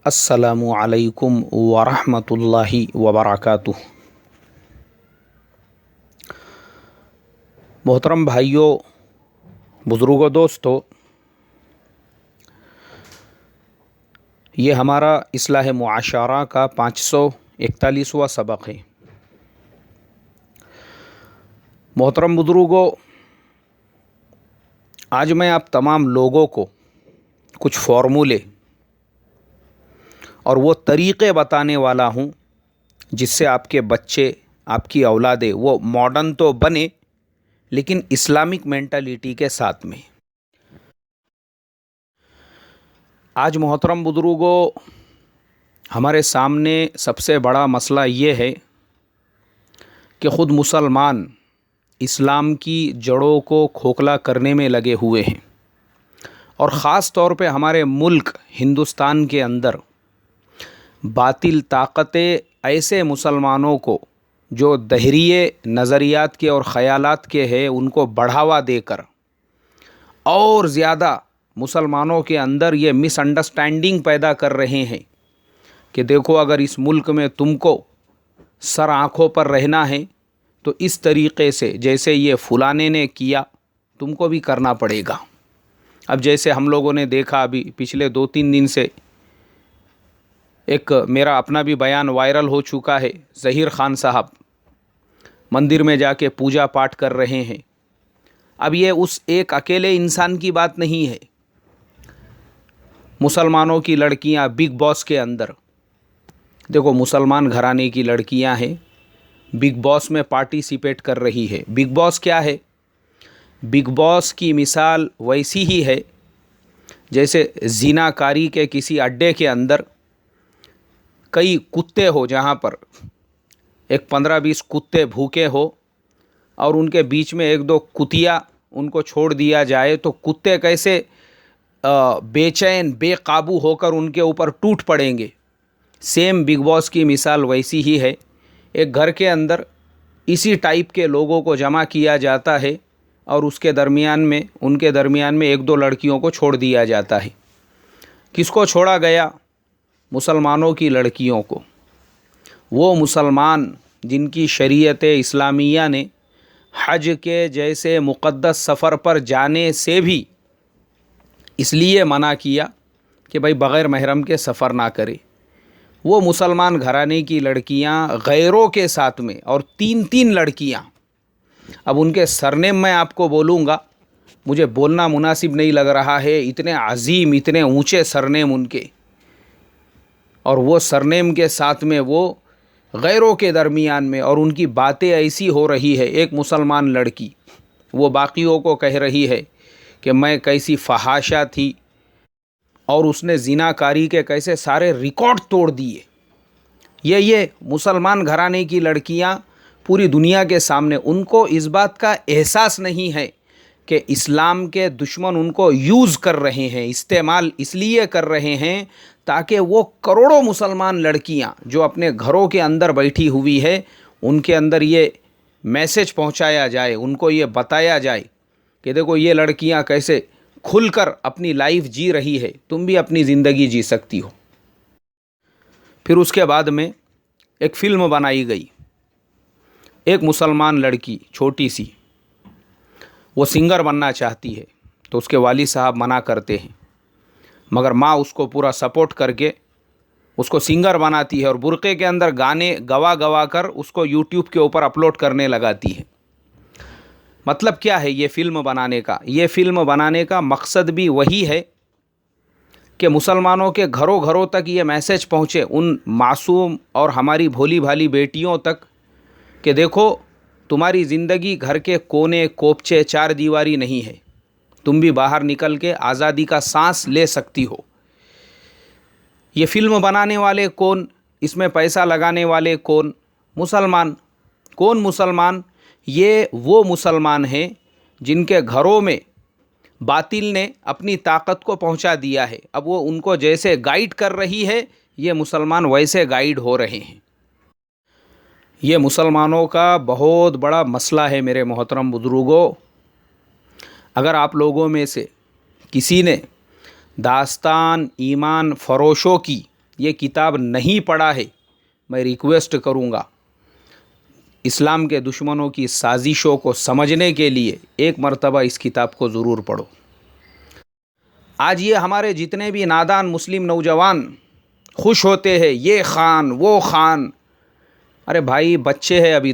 السلام علیکم ورحمۃ اللہ وبرکاتہ۔ محترم بھائیوں، بزرگوں، دوستو، یہ ہمارا اصلاح معاشرہ کا 541واں سبق ہے۔ محترم بزرگوں، آج میں آپ تمام لوگوں کو کچھ فارمولے اور وہ طریقے بتانے والا ہوں جس سے آپ کے بچے، آپ کی اولادیں وہ ماڈرن تو بنے لیکن اسلامک مینٹلٹی کے ساتھ میں۔ آج محترم بزرگوں، ہمارے سامنے سب سے بڑا مسئلہ یہ ہے کہ خود مسلمان اسلام کی جڑوں کو کھوکھلا کرنے میں لگے ہوئے ہیں، اور خاص طور پہ ہمارے ملک ہندوستان کے اندر باطل طاقتیں ایسے مسلمانوں کو جو دہریے نظریات کے اور خیالات کے ہیں ان کو بڑھاوا دے کر اور زیادہ مسلمانوں کے اندر یہ مس انڈرسٹینڈنگ پیدا کر رہے ہیں کہ دیکھو، اگر اس ملک میں تم کو سر آنکھوں پر رہنا ہے تو اس طریقے سے جیسے یہ فلانے نے کیا تم کو بھی کرنا پڑے گا۔ اب جیسے ہم لوگوں نے دیکھا ابھی پچھلے 2-3 دن سے ایک میرا اپنا بھی بیان وائرل ہو چکا ہے، ظہیر خان صاحب مندر میں جا کے پوجا پاٹ کر رہے ہیں۔ اب یہ اس ایک اکیلے انسان کی بات نہیں ہے، مسلمانوں کی لڑکیاں بگ باس کے اندر دیکھو، مسلمان گھرانے کی لڑکیاں ہیں، بگ باس میں پارٹیسپیٹ کر رہی ہے۔ بگ باس کیا ہے؟ بگ باس کی مثال ویسی ہی ہے جیسے زنا کاری کے کسی اڈے کے اندر کئی کتے ہو، جہاں پر ایک 15-20 کتے بھوکے ہو اور ان کے بیچ میں 1-2 کتیا ان کو چھوڑ دیا جائے تو کتے کیسے بے چین بے قابو ہو کر ان کے اوپر ٹوٹ پڑیں گے۔ سیم بگ باس کی مثال ویسی ہی ہے۔ ایک گھر کے اندر اسی ٹائپ کے لوگوں کو جمع کیا جاتا ہے اور ان کے درمیان میں 1-2 لڑکیوں کو چھوڑ دیا جاتا ہے۔ کس کو چھوڑا گیا؟ مسلمانوں کی لڑکیوں کو۔ وہ مسلمان جن کی شریعت اسلامیہ نے حج کے جیسے مقدس سفر پر جانے سے بھی اس لیے منع کیا کہ بھائی بغیر محرم کے سفر نہ کرے، وہ مسلمان گھرانے کی لڑکیاں غیروں کے ساتھ میں، اور 3 لڑکیاں، اب ان کے سرنیم میں آپ کو بولوں گا، مجھے بولنا مناسب نہیں لگ رہا ہے، اتنے عظیم اتنے اونچے سرنیم ان کے، اور وہ سرنیم کے ساتھ میں وہ غیروں کے درمیان میں، اور ان کی باتیں ایسی ہو رہی ہے۔ ایک مسلمان لڑکی وہ باقیوں کو کہہ رہی ہے کہ میں کیسی فحاشہ تھی، اور اس نے زنا کاری کے کیسے سارے ریکارڈ توڑ دیے۔ یہ مسلمان گھرانے کی لڑکیاں پوری دنیا کے سامنے، ان کو اس بات کا احساس نہیں ہے کہ اسلام کے دشمن ان کو یوز کر رہے ہیں، استعمال اس لیے کر رہے ہیں تاکہ وہ کروڑوں مسلمان لڑکیاں جو اپنے گھروں کے اندر بیٹھی ہوئی ہے ان کے اندر یہ میسج پہنچایا جائے، ان کو یہ بتایا جائے کہ دیکھو یہ لڑکیاں کیسے کھل کر اپنی لائف جی رہی ہے، تم بھی اپنی زندگی جی سکتی ہو۔ پھر اس کے بعد میں ایک فلم بنائی گئی، ایک مسلمان لڑکی چھوٹی سی، وہ سنگر بننا چاہتی ہے تو اس کے والد صاحب منع کرتے ہیں، مگر ماں اس کو پورا سپورٹ کر کے اس کو سنگر بناتی ہے، اور برقعے کے اندر گانے گوا کر اس کو یوٹیوب کے اوپر اپلوڈ کرنے لگاتی ہے۔ مطلب کیا ہے یہ فلم بنانے کا؟ یہ فلم بنانے کا مقصد بھی وہی ہے کہ مسلمانوں کے گھروں تک یہ میسج پہنچے، ان معصوم اور ہماری بھولی بھالی بیٹیوں تک، کہ دیکھو تمہاری زندگی گھر کے کونے کوپچے 4 دیواری نہیں ہے، تم بھی باہر نکل کے آزادی کا سانس لے سکتی ہو۔ یہ فلم بنانے والے کون؟ اس میں پیسہ لگانے والے کون؟ مسلمان۔ کون مسلمان؟ یہ وہ مسلمان ہیں جن کے گھروں میں باطل نے اپنی طاقت کو پہنچا دیا ہے، اب وہ ان کو جیسے گائیڈ کر رہی ہے یہ مسلمان ویسے گائیڈ ہو رہے ہیں۔ یہ مسلمانوں کا بہت بڑا مسئلہ ہے میرے محترم بزرگوں۔ اگر آپ لوگوں میں سے کسی نے داستان ایمان فروشوں کی یہ کتاب نہیں پڑھا ہے، میں ریکویسٹ کروں گا اسلام کے دشمنوں کی سازشوں کو سمجھنے کے لیے ایک مرتبہ اس کتاب کو ضرور پڑھو۔ آج یہ ہمارے جتنے بھی نادان مسلم نوجوان خوش ہوتے ہیں، یہ خان وہ خان، ارے بھائی بچے ہے ابھی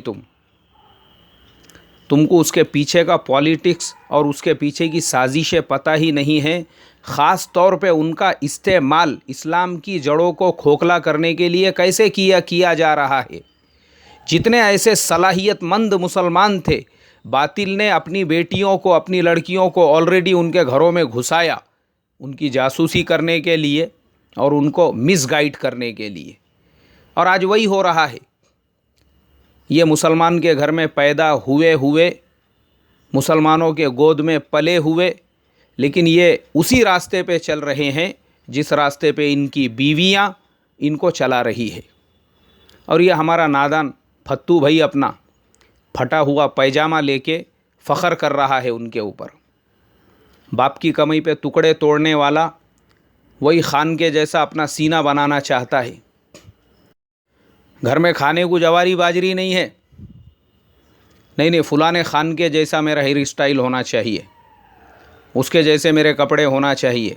تم کو اس کے پیچھے کا پالیٹکس اور اس کے پیچھے کی سازشیں پتہ ہی نہیں ہے، خاص طور پہ ان کا استعمال اسلام کی جڑوں کو کھوکھلا کرنے کے لیے کیسے کیا جا رہا ہے۔ جتنے ایسے صلاحیت مند مسلمان تھے، باطل نے اپنی بیٹیوں کو، اپنی لڑکیوں کو آلریڈی ان کے گھروں میں گھسایا، ان کی جاسوسی کرنے کے لیے اور ان کو مس گائیڈ کرنے کے لیے، اور آج وہی ہو رہا ہے۔ یہ مسلمان کے گھر میں پیدا ہوئے مسلمانوں کے گود میں پلے ہوئے، لیکن یہ اسی راستے پہ چل رہے ہیں جس راستے پہ ان کی بیویاں ان کو چلا رہی ہے۔ اور یہ ہمارا نادان پھتو بھائی اپنا پھٹا ہوا پیجامہ لے کے فخر کر رہا ہے ان کے اوپر، باپ کی کمائی پہ ٹکڑے توڑنے والا وہی خان کے جیسا اپنا سینہ بنانا چاہتا ہے۔ گھر میں کھانے کو جواری باجری نہیں ہے، نہیں فلاں خان کے جیسا میرا ہیئر اسٹائل ہونا چاہیے، اس کے جیسے میرے کپڑے ہونا چاہیے۔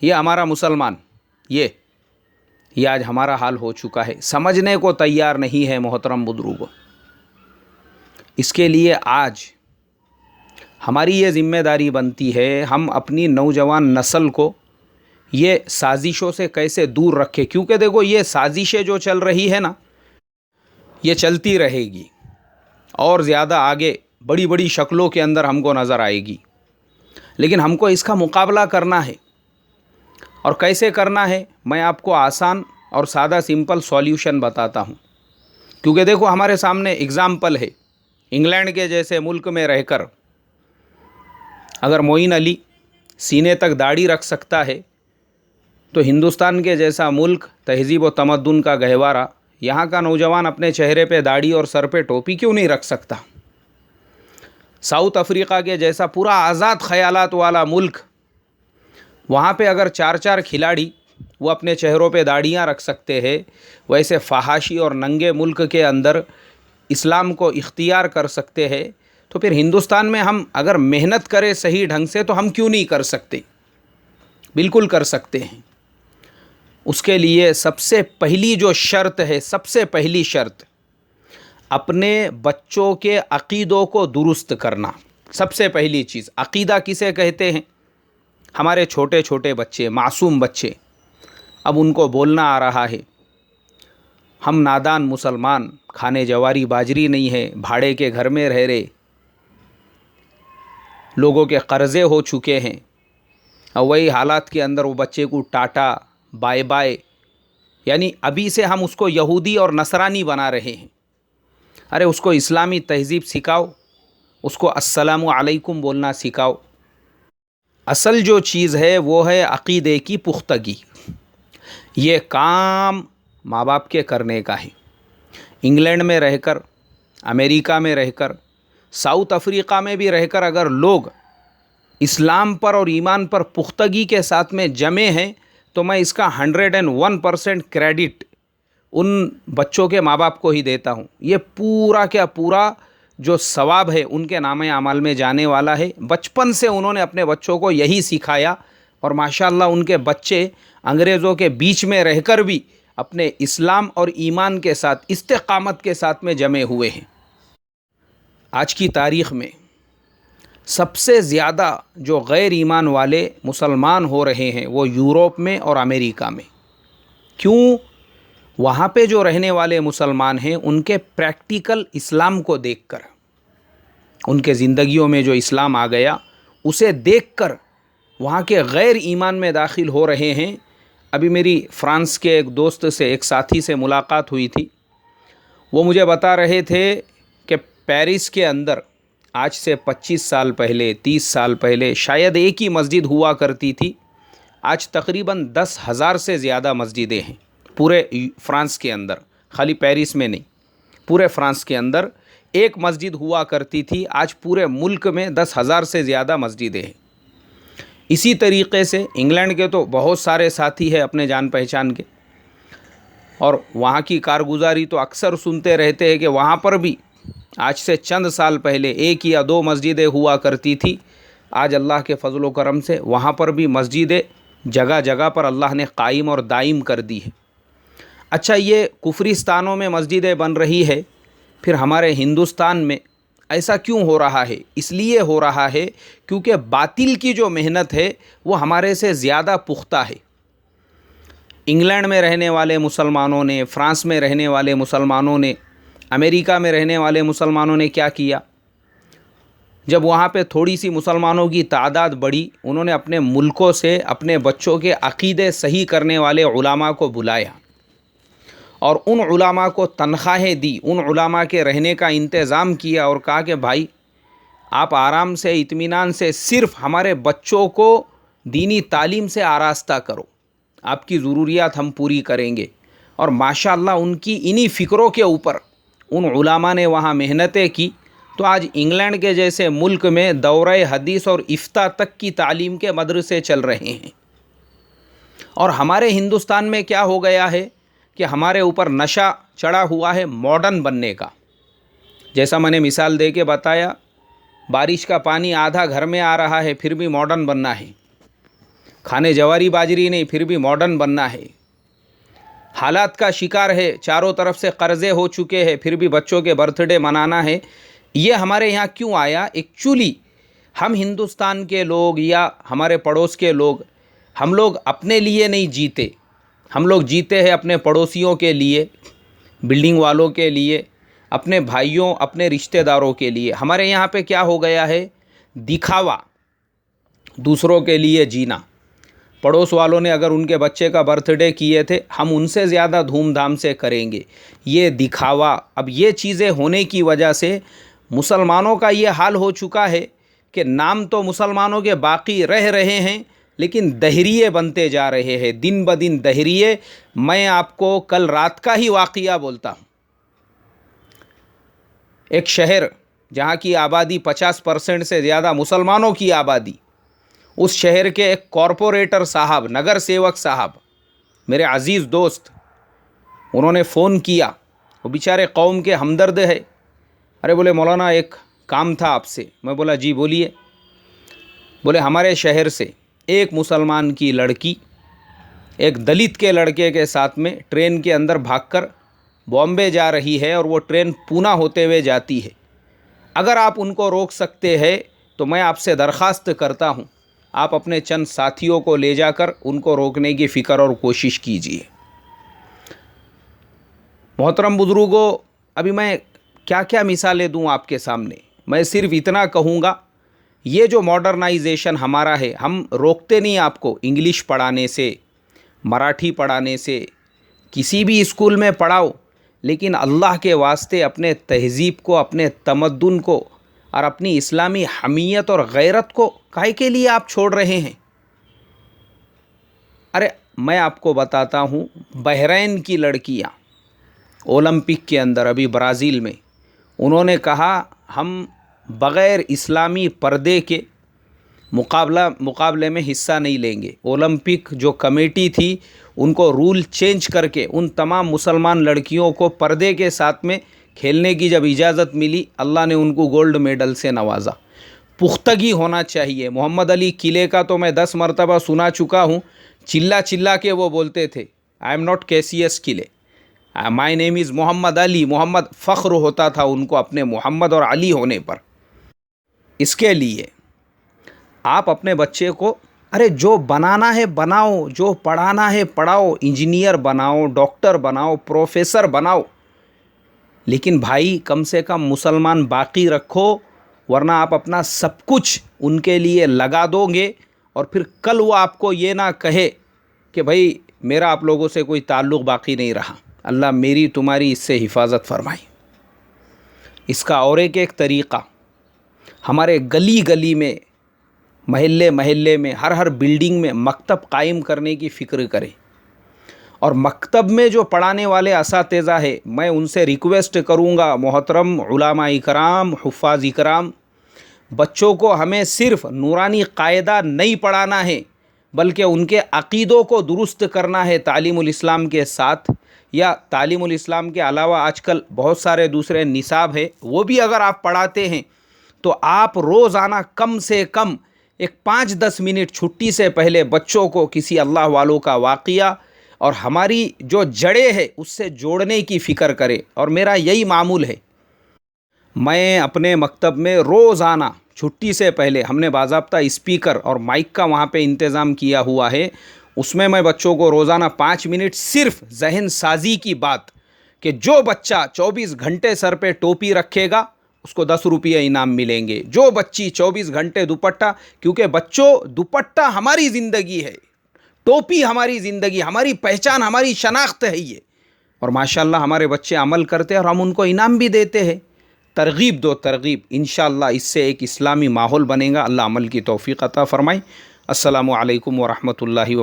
یہ ہمارا مسلمان یہ آج ہمارا حال ہو چکا ہے، سمجھنے کو تیار نہیں ہے محترم بزرگوں۔ اس کے لیے آج ہماری یہ ذمہ داری بنتی ہے، ہم اپنی نوجوان نسل کو یہ سازشوں سے کیسے دور رکھے، کیونکہ دیکھو یہ سازشیں جو چل رہی ہے نا، یہ چلتی رہے گی اور زیادہ آگے بڑی بڑی شکلوں کے اندر ہم کو نظر آئے گی، لیکن ہم کو اس کا مقابلہ کرنا ہے۔ اور کیسے کرنا ہے میں آپ کو آسان اور سادہ سمپل سولیوشن بتاتا ہوں، کیونکہ دیکھو ہمارے سامنے اگزامپل ہے، انگلینڈ کے جیسے ملک میں رہ کر اگر معین علی سینے تک داڑھی رکھ سکتا ہے تو ہندوستان کے جیسا ملک تہذیب و تمدن کا گہوارہ، یہاں کا نوجوان اپنے چہرے پہ داڑھی اور سر پہ ٹوپی کیوں نہیں رکھ سکتا؟ ساؤتھ افریقہ کے جیسا پورا آزاد خیالات والا ملک، وہاں پہ اگر 4 کھلاڑی وہ اپنے چہروں پہ داڑھیاں رکھ سکتے ہیں، ویسے فحاشی اور ننگے ملک کے اندر اسلام کو اختیار کر سکتے ہیں، تو پھر ہندوستان میں ہم اگر محنت کریں صحیح ڈھنگ سے تو ہم کیوں نہیں کر سکتے؟ بالکل کر سکتے ہیں۔ اس کے لیے سب سے پہلی جو شرط ہے، سب سے پہلی شرط اپنے بچوں کے عقیدوں کو درست کرنا۔ سب سے پہلی چیز عقیدہ کسے کہتے ہیں؟ ہمارے چھوٹے چھوٹے بچے، معصوم بچے، اب ان کو بولنا آ رہا ہے، ہم نادان مسلمان، کھانے جواری باجری نہیں ہے، بھاڑے کے گھر میں رہ رہے، لوگوں کے قرضے ہو چکے ہیں، اور وہی حالات کے اندر وہ بچے کو ٹاٹا بائے بائے، یعنی ابھی سے ہم اس کو یہودی اور نصرانی بنا رہے ہیں۔ ارے اس کو اسلامی تہذیب سکھاؤ، اس کو السلام علیکم بولنا سکھاؤ۔ اصل جو چیز ہے وہ ہے عقیدے کی پختگی۔ یہ کام ماں باپ کے کرنے کا ہے۔ انگلینڈ میں رہ کر، امریکہ میں رہ کر، ساؤتھ افریقہ میں بھی رہ کر اگر لوگ اسلام پر اور ایمان پر پختگی کے ساتھ میں جمے ہیں تو میں اس کا 101% کریڈٹ ان بچوں کے ماں باپ کو ہی دیتا ہوں۔ یہ پورا کیا پورا جو ثواب ہے ان کے نام اعمال میں جانے والا ہے۔ بچپن سے انہوں نے اپنے بچوں کو یہی سکھایا، اور ماشاءاللہ ان کے بچے انگریزوں کے بیچ میں رہ کر بھی اپنے اسلام اور ایمان کے ساتھ استقامت کے ساتھ میں جمے ہوئے ہیں۔ آج کی تاریخ میں سب سے زیادہ جو غیر ایمان والے مسلمان ہو رہے ہیں وہ یورپ میں اور امریکہ میں۔ کیوں؟ وہاں پہ جو رہنے والے مسلمان ہیں ان کے پریکٹیکل اسلام کو دیکھ کر، ان کے زندگیوں میں جو اسلام آ گیا اسے دیکھ کر وہاں کے غیر ایمان میں داخل ہو رہے ہیں۔ ابھی میری فرانس کے ایک دوست سے، ایک ساتھی سے ملاقات ہوئی تھی، وہ مجھے بتا رہے تھے کہ پیرس کے اندر آج سے 25 سال پہلے، 30 سال پہلے شاید ایک ہی مسجد ہوا کرتی تھی، آج تقریباً 10,000 سے زیادہ مسجدیں ہیں پورے فرانس کے اندر، خالی پیرس میں نہیں، پورے فرانس کے اندر ایک مسجد ہوا کرتی تھی، آج پورے ملک میں 10,000 سے زیادہ مسجدیں ہیں۔ اسی طریقے سے انگلینڈ کے تو بہت سارے ساتھی ہیں اپنے جان پہچان کے، اور وہاں کی کارگزاری تو اکثر سنتے رہتے ہیں کہ وہاں پر بھی آج سے چند سال پہلے 1 یا 2 مسجدیں ہوا کرتی تھی. آج اللہ کے فضل و کرم سے وہاں پر بھی مسجدیں جگہ جگہ پر اللہ نے قائم اور دائم کر دی ہے. اچھا، یہ کفرستانوں میں مسجدیں بن رہی ہے، پھر ہمارے ہندوستان میں ایسا کیوں ہو رہا ہے؟ اس لیے ہو رہا ہے کیونکہ باطل کی جو محنت ہے وہ ہمارے سے زیادہ پختہ ہے. انگلینڈ میں رہنے والے مسلمانوں نے، فرانس میں رہنے والے مسلمانوں نے، امریکہ میں رہنے والے مسلمانوں نے کیا کیا؟ جب وہاں پہ تھوڑی سی مسلمانوں کی تعداد بڑھی، انہوں نے اپنے ملکوں سے اپنے بچوں کے عقیدے صحیح کرنے والے علماء کو بلایا اور ان علماء کو تنخواہیں دی، ان علماء کے رہنے کا انتظام کیا اور کہا کہ بھائی آپ آرام سے، اطمینان سے صرف ہمارے بچوں کو دینی تعلیم سے آراستہ کرو، آپ کی ضروریات ہم پوری کریں گے. اور ماشاءاللہ ان کی انہی فکروں کے اوپر ان علماء نے وہاں محنتیں کی، تو آج انگلینڈ کے جیسے ملک میں دورہ حدیث اور افتاء تک کی تعلیم کے مدرسے چل رہے ہیں. اور ہمارے ہندوستان میں کیا ہو گیا ہے کہ ہمارے اوپر نشہ چڑھا ہوا ہے ماڈرن بننے کا. جیسا میں نے مثال دے کے بتایا، بارش کا پانی آدھا گھر میں آ رہا ہے پھر بھی ماڈرن بننا ہے، کھانے جواری باجری نہیں پھر بھی ماڈرن بننا ہے، حالات کا شکار ہے، چاروں طرف سے قرضے ہو چکے ہیں پھر بھی بچوں کے برتھ ڈے منانا ہے. یہ ہمارے یہاں کیوں آیا؟ ایکچولی ہم ہندوستان کے لوگ یا ہمارے پڑوس کے لوگ، ہم لوگ اپنے لیے نہیں جیتے، ہم لوگ جیتے ہیں اپنے پڑوسیوں کے لیے، بلڈنگ والوں کے لیے، اپنے بھائیوں، اپنے رشتہ داروں کے لیے. ہمارے یہاں پہ کیا ہو گیا ہے؟ دکھاوا، دوسروں کے لیے جینا. پڑوس والوں نے اگر ان کے بچے کا برتھ ڈے کیے تھے، ہم ان سے زیادہ دھوم دھام سے کریں گے. یہ دکھاوا. اب یہ چیزیں ہونے کی وجہ سے مسلمانوں کا یہ حال ہو چکا ہے کہ نام تو مسلمانوں کے باقی رہ رہے ہیں لیکن دہریے بنتے جا رہے ہیں، دن بدن دہریے. میں آپ کو کل رات کا ہی واقعہ بولتا ہوں. ایک شہر جہاں کی آبادی 50% سے زیادہ مسلمانوں کی آبادی، اس شہر کے ایک کارپوریٹر صاحب، نگر سیوک صاحب، میرے عزیز دوست، انہوں نے فون کیا. وہ بیچارے قوم کے ہمدرد ہے. ارے بولے مولانا ایک کام تھا آپ سے. میں بولا جی بولیے. بولے ہمارے شہر سے ایک مسلمان کی لڑکی ایک دلت کے لڑکے کے ساتھ میں ٹرین کے اندر بھاگ کر بامبے جا رہی ہے اور وہ ٹرین پونا ہوتے ہوئے جاتی ہے. اگر آپ ان کو روک سکتے ہیں تو میں آپ سے درخواست کرتا ہوں آپ اپنے چند ساتھیوں کو لے جا کر ان کو روکنے کی فکر اور کوشش کیجیے. محترم بزرگوں، ابھی میں کیا کیا مثالیں دوں آپ کے سامنے. میں صرف اتنا کہوں گا، یہ جو ماڈرنائزیشن ہمارا ہے، ہم روکتے نہیں آپ کو انگلش پڑھانے سے، مراٹھی پڑھانے سے، کسی بھی اسکول میں پڑھاؤ، لیکن اللہ کے واسطے اپنے تہذیب کو، اپنے تمدن کو اور اپنی اسلامی حمیت اور غیرت کو کائے کے لیے آپ چھوڑ رہے ہیں؟ ارے میں آپ کو بتاتا ہوں، بحرین کی لڑکیاں اولمپک کے اندر ابھی برازیل میں، انہوں نے کہا ہم بغیر اسلامی پردے کے مقابلے میں حصہ نہیں لیں گے. اولمپک جو کمیٹی تھی ان کو رول چینج کر کے ان تمام مسلمان لڑکیوں کو پردے کے ساتھ میں کھیلنے کی جب اجازت ملی، اللہ نے ان کو گولڈ میڈل سے نوازا. پختگی ہونا چاہیے. محمد علی قلعے کا تو میں 10 مرتبہ سنا چکا ہوں، چلا چلا کے وہ بولتے تھے آئی ایم ناٹ کیسیس قلعے، مائی نیم از محمد علی. محمد فخر ہوتا تھا ان کو اپنے محمد اور علی ہونے پر. اس کے لیے آپ اپنے بچے کو ارے جو بنانا ہے بناؤ، جو پڑھانا ہے پڑھاؤ، انجینئر بناؤ، ڈاکٹر بناؤ، پروفیسر بناؤ، لیکن بھائی کم سے کم مسلمان باقی رکھو، ورنہ آپ اپنا سب کچھ ان کے لیے لگا دو گے اور پھر کل وہ آپ کو یہ نہ کہے کہ بھائی میرا آپ لوگوں سے کوئی تعلق باقی نہیں رہا. اللہ میری تمہاری اس سے حفاظت فرمائے. اس کا اور ایک طریقہ، ہمارے گلی گلی میں، محلے محلے میں، ہر بلڈنگ میں مکتب قائم کرنے کی فکر کریں. اور مکتب میں جو پڑھانے والے اساتذہ ہے، میں ان سے ریکویسٹ کروں گا، محترم علماء اکرام، حفاظ اکرام، بچوں کو ہمیں صرف نورانی قاعدہ نہیں پڑھانا ہے بلکہ ان کے عقیدوں کو درست کرنا ہے تعلیم الاسلام کے ساتھ، یا تعلیم الاسلام کے علاوہ آج کل بہت سارے دوسرے نصاب ہے، وہ بھی اگر آپ پڑھاتے ہیں تو آپ روزانہ کم سے کم ایک 5-10 منٹ چھٹی سے پہلے بچوں کو کسی اللہ والوں کا واقعہ اور ہماری جو جڑیں ہے اس سے جوڑنے کی فکر کرے. اور میرا یہی معمول ہے، میں اپنے مکتب میں روزانہ چھٹی سے پہلے ہم نے باضابطہ اسپیکر اور مائک کا وہاں پہ انتظام کیا ہوا ہے، اس میں بچوں کو روزانہ 5 منٹ صرف ذہن سازی کی بات کہ جو بچہ 24 گھنٹے سر پہ ٹوپی رکھے گا اس کو 10 روپیہ انعام ملیں گے، جو بچی 24 گھنٹے دوپٹہ، کیونکہ بچوں دوپٹہ ہماری زندگی ہے، ٹوپی ہماری زندگی، ہماری پہچان، ہماری شناخت ہے یہ. اور ماشاءاللہ ہمارے بچے عمل کرتے ہیں اور ہم ان کو انعام بھی دیتے ہیں. ترغیب دو ترغیب، انشاءاللہ اس سے ایک اسلامی ماحول بنے گا. اللہ عمل کی توفیق عطا فرمائے. السلام علیکم ورحمۃ اللہ وبرکاتہ.